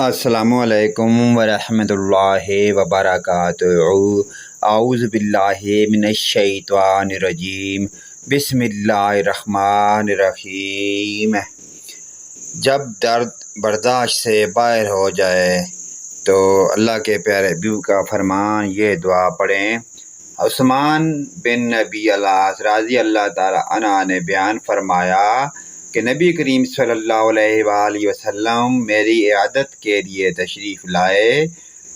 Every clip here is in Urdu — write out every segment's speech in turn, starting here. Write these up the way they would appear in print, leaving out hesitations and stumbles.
السلام علیکم ورحمۃ اللہ وبرکاتہ۔ اعوذ باللہ من الشیطان الرجیم، بسم اللہ الرحمن الرحیم۔ جب درد برداشت سے باہر ہو جائے تو اللہ کے پیارے حبیب کا فرمان یہ دعا پڑھیں۔ عثمان بن نبی العاص رضی اللہ تعالی عنہ نے بیان فرمایا کہ نبی کریم صلی اللہ علیہ وآلہ وسلم میری عیادت کے لیے تشریف لائے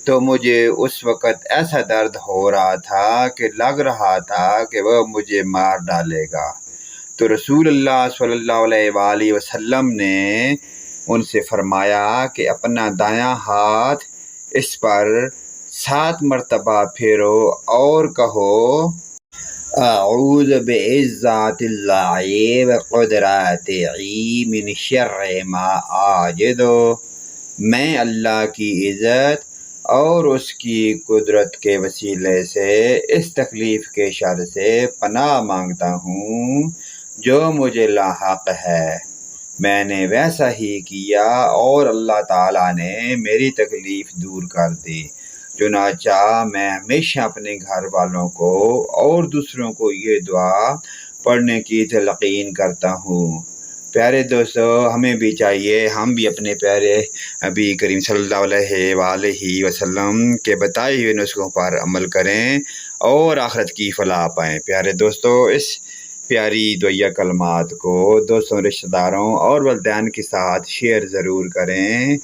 تو مجھے اس وقت ایسا درد ہو رہا تھا کہ لگ رہا تھا کہ وہ مجھے مار ڈالے گا۔ تو رسول اللہ صلی اللہ علیہ وآلہ وسلم نے ان سے فرمایا کہ اپنا دایاں ہاتھ اس پر 7 مرتبہ پھیرو اور کہو اعوذ بعزت اللہ وقدرتہ من شر ما اجد۔ میں اللہ کی عزت اور اس کی قدرت کے وسیلے سے اس تکلیف کے شر سے پناہ مانگتا ہوں جو مجھے لاحق ہے۔ میں نے ویسا ہی کیا اور اللہ تعالیٰ نے میری تکلیف دور کر دی۔ چنانچہ میں ہمیشہ اپنے گھر والوں کو اور دوسروں کو یہ دعا پڑھنے کی تلقین کرتا ہوں۔ پیارے دوستو، ہمیں بھی چاہیے ہم بھی اپنے پیارے نبی کریم صلی اللہ علیہ وآلہ وسلم کے بتائے ہوئے نسخوں پر عمل کریں اور آخرت کی فلاح پائیں۔ پیارے دوستو، اس پیاری دعائیہ کلمات کو دوستوں، رشتہ داروں اور والدین کے ساتھ شیئر ضرور کریں۔